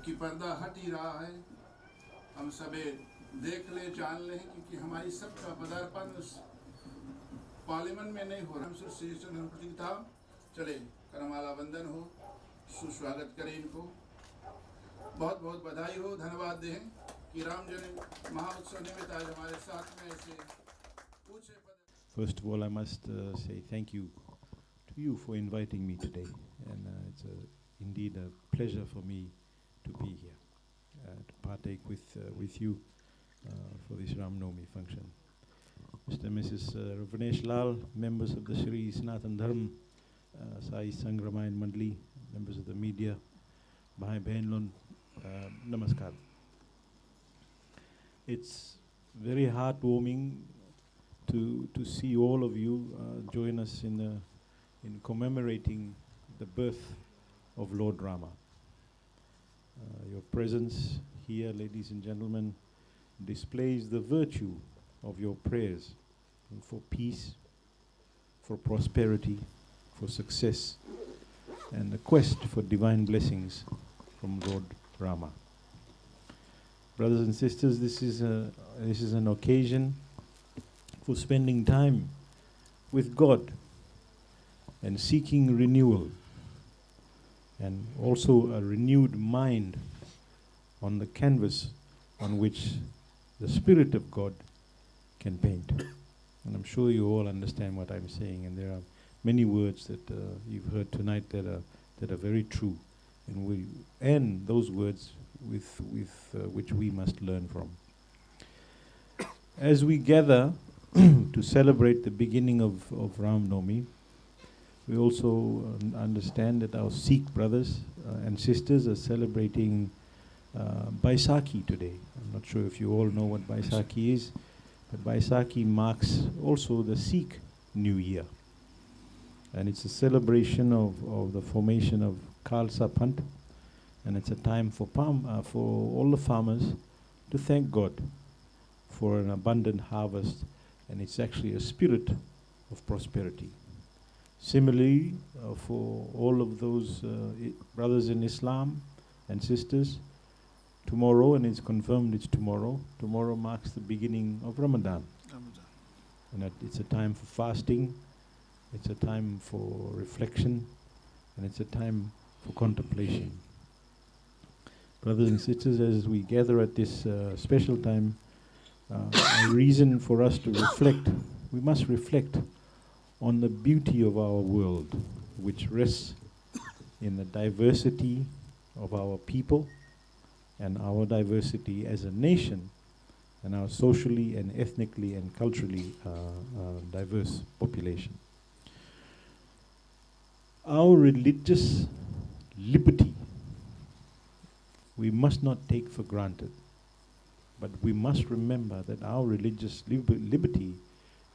कि पर्दा हट ही रहा है। हम सभी देख ले, जान लें क्योंकि हमारी सबका पदार्पण उस पार्लियामेंट में नहीं हो रहा। हम था, चले करमाला वंदन हो, सुस्वागत करें इनको। बहुत बहुत बधाई हो, धन्यवाद दें कि राम जन्म महाउत्सव निमित्त आज हमारे साथ में ऐसे पूछे। First of all, I must say thank you to you for inviting me today, and it's indeed a pleasure for me to be here, to partake with you for this Ram Naumi function. Mr. and Mrs. Ravnesh Lal, members of the Shri Sanatan Dharm Sai Sangh Ramayan Mandali, members of the media, Bhai Behnlon, Namaskar. It's very heartwarming to see all of you join us in commemorating the birth of Lord Rama. Your presence here, ladies and gentlemen, displays the virtue of your prayers for peace, for prosperity, for success, and the quest for divine blessings from Lord Rama. Brothers and sisters, this is an occasion for spending time with God and seeking renewal, and also a renewed mind on the canvas on which the Spirit of God can paint. And I'm sure you all understand what I'm saying, and there are many words that you've heard tonight that are very true, and those words with which we must learn from. As we gather to celebrate the beginning of Ram Naumi, we also understand that our Sikh brothers and sisters are celebrating Baisakhi today. I'm not sure if you all know what Baisakhi is, but Baisakhi marks also the Sikh New Year. And it's a celebration of the formation of Khalsa Panth, and it's a time for all the farmers to thank God for an abundant harvest, and it's actually a spirit of prosperity. Similarly, for all of those brothers in Islam and sisters, tomorrow, and it's confirmed it's tomorrow marks the beginning of Ramadan. And that it's a time for fasting, it's a time for reflection, and it's a time for contemplation. Brothers and sisters, as we gather at this special time, a reason for us to reflect, we must reflect on the beauty of our world, which rests in the diversity of our people and our diversity as a nation, and our socially and ethnically and culturally diverse population. Our religious liberty, we must not take for granted, but we must remember that our religious liberty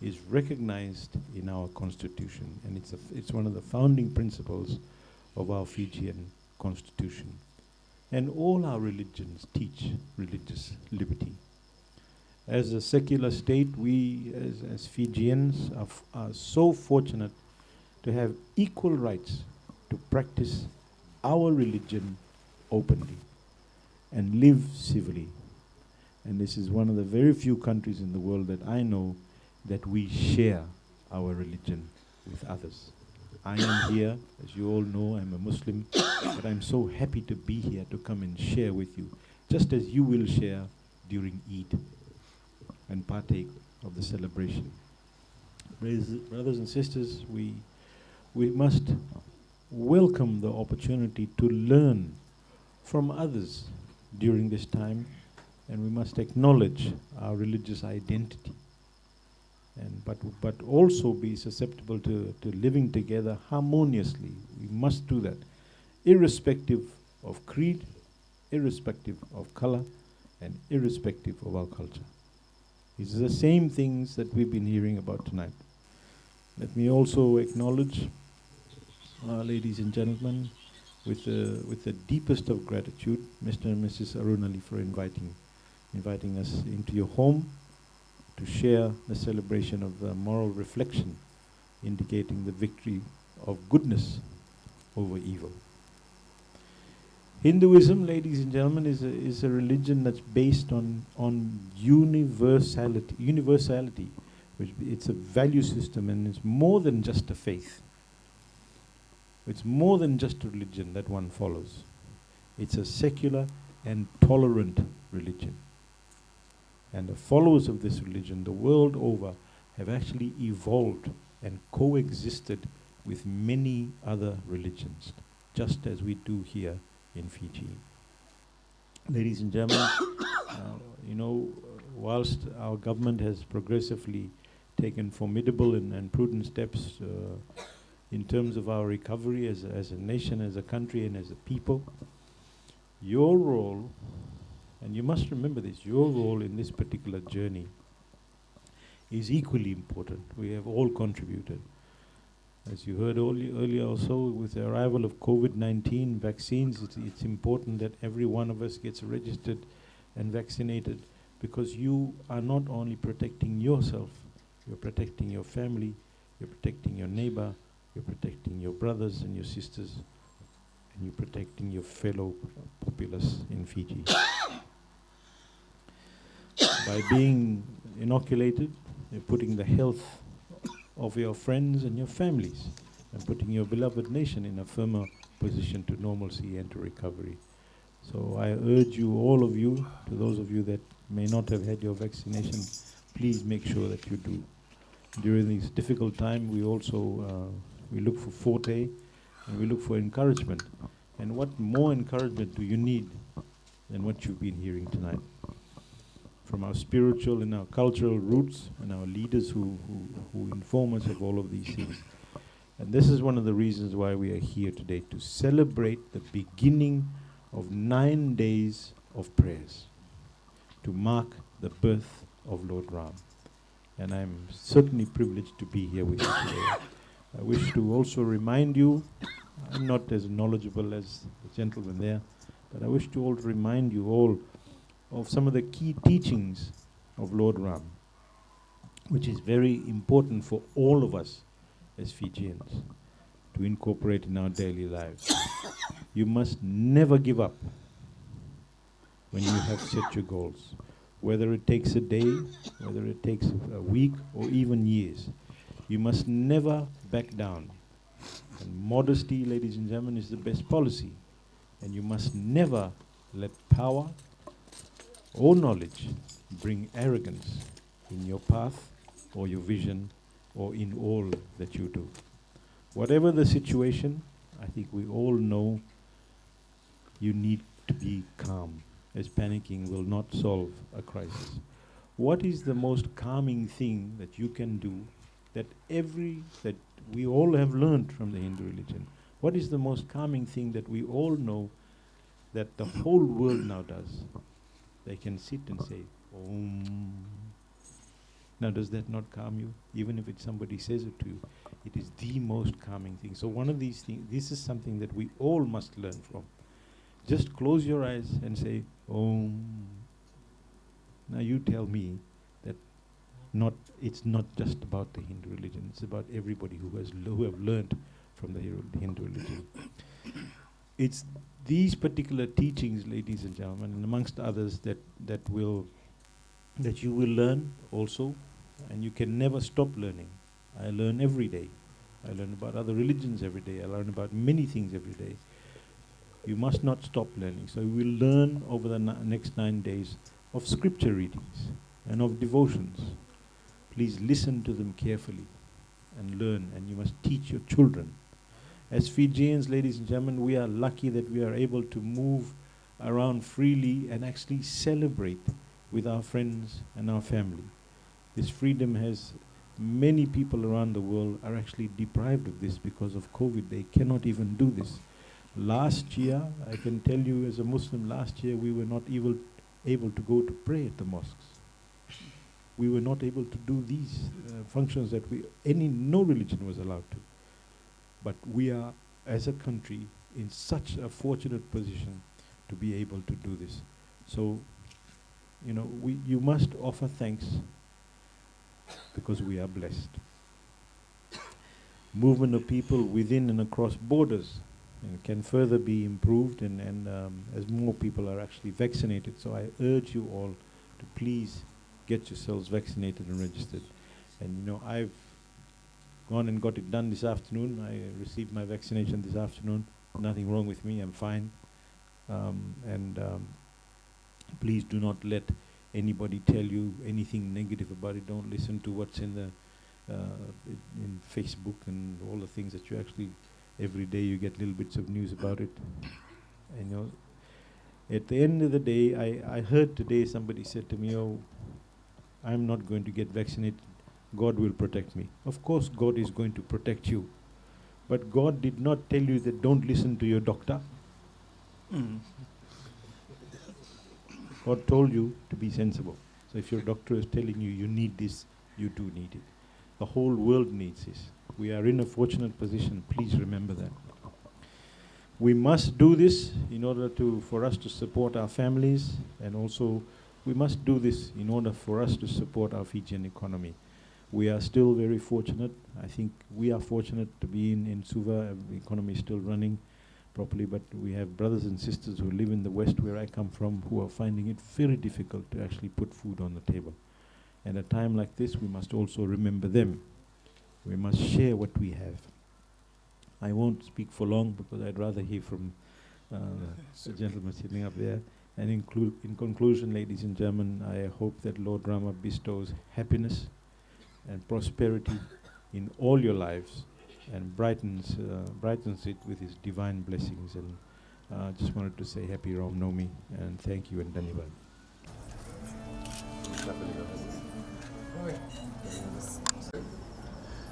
is recognized in our constitution, and it's one of the founding principles of our Fijian constitution. And all our religions teach religious liberty. As a secular state, we as Fijians are so fortunate to have equal rights to practice our religion openly and live civilly. And this is one of the very few countries in the world that I know that we share our religion with others. I am here, as you all know, I'm a Muslim, but I'm so happy to be here to come and share with you, just as you will share during Eid and partake of the celebration. Brothers and sisters, we must welcome the opportunity to learn from others during this time, and we must acknowledge our religious identity, but also be susceptible to living together harmoniously. We must do that, irrespective of creed, irrespective of color, and irrespective of our culture. These are the same things that we've been hearing about tonight. Let me also acknowledge, ladies and gentlemen, with the deepest of gratitude, Mr. and Mrs. Arunali, for inviting us into your home to share the celebration of moral reflection, indicating the victory of goodness over evil. Hinduism, ladies and gentlemen, is a religion that's based on universality, which it's a value system, and it's more than just a faith. It's more than just a religion that one follows. It's a secular and tolerant religion. And the followers of this religion, the world over, have actually evolved and coexisted with many other religions, just as we do here in Fiji. Ladies and gentlemen, whilst our government has progressively taken formidable and prudent steps in terms of our recovery as a nation, as a country, and as a people, your role, and you must remember this, your role in this particular journey is equally important. We have all contributed. As you heard earlier also, with the arrival of COVID-19 vaccines, it's important that every one of us gets registered and vaccinated, because you are not only protecting yourself, you're protecting your family, you're protecting your neighbor, you're protecting your brothers and your sisters, and you're protecting your fellow populace in Fiji. By being inoculated, you're putting the health of your friends and your families, and putting your beloved nation in a firmer position to normalcy and to recovery. So I urge you, all of you, to those of you that may not have had your vaccination, please make sure that you do. During this difficult time, we also we look for forte, and we look for encouragement. And what more encouragement do you need than what you've been hearing tonight? From our spiritual and our cultural roots, and our leaders who inform us of all of these things. And this is one of the reasons why we are here today, to celebrate the beginning of 9 days of prayers, to mark the birth of Lord Ram. And I'm certainly privileged to be here with you today. I wish to also remind you, I'm not as knowledgeable as the gentleman there, but I wish to also remind you all of some of the key teachings of Lord Ram, which is very important for all of us as Fijians to incorporate in our daily lives. You must never give up when you have set your goals, whether it takes a day, whether it takes a week, or even years. You must never back down. And modesty, ladies and gentlemen, is the best policy. And you must never let power or knowledge bring arrogance in your path or your vision or in all that you do. Whatever the situation, I think we all know you need to be calm, as panicking will not solve a crisis. What is the most calming thing that you can do that we all have learned from the Hindu religion? What is the most calming thing that we all know that the whole world now does? They can sit and say, Om. Now, does that not calm you? Even if somebody says it to you, it is the most calming thing. So one of these things, this is something that we all must learn from. Just close your eyes and say, Om. Now you tell me that it's not just about the Hindu religion, it's about everybody who have learned from the Hindu religion. It's these particular teachings, ladies and gentlemen, and amongst others, that you will learn also, and you can never stop learning. I learn every day. I learn about other religions every day. I learn about many things every day. You must not stop learning. So we will learn over the next 9 days of scripture readings and of devotions. Please listen to them carefully and learn, and you must teach your children. As Fijians, ladies and gentlemen, we are lucky that we are able to move around freely and actually celebrate with our friends and our family. This freedom has many people around the world are actually deprived of this because of COVID. They cannot even do this. Last year, I can tell you as a Muslim, last year we were not able to go to pray at the mosques. We were not able to do these functions that no religion was allowed to. But we are, as a country, in such a fortunate position to be able to do this. So, you must offer thanks because we are blessed. Movement of people within and across borders and can further be improved, and as more people are actually vaccinated. So I urge you all to please get yourselves vaccinated and registered. And you know, I've gone and got it done this afternoon. I received my vaccination this afternoon. Nothing wrong with me, I'm fine. And please do not let anybody tell you anything negative about it. Don't listen to what's in the in Facebook and all the things that you actually, every day you get little bits of news about it. And you know, at the end of the day, I heard today somebody said to me, oh, I'm not going to get vaccinated. God will protect me. Of course, God is going to protect you. But God did not tell you that don't listen to your doctor. God told you to be sensible. So if your doctor is telling you you need this, you do need it. The whole world needs this. We are in a fortunate position. Please remember that. We must do this in order for us to support our families, and also we must do this in order for us to support our Fijian economy. We are still very fortunate. I think we are fortunate to be in Suva. The economy is still running properly, but we have brothers and sisters who live in the West, where I come from, who are finding it very difficult to actually put food on the table. And at a time like this, we must also remember them. We must share what we have. I won't speak for long because I'd rather hear from the gentleman sitting up there. And in conclusion, ladies and gentlemen, I hope that Lord Rama bestows happiness and prosperity in all your lives, and brightens it with his divine blessings. And just wanted to say happy Ram Naumi, and thank you and Dhanyavad.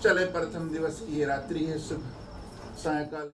चले प्रथम दिवस की ये रात्रि है, शुभ सायंकाल।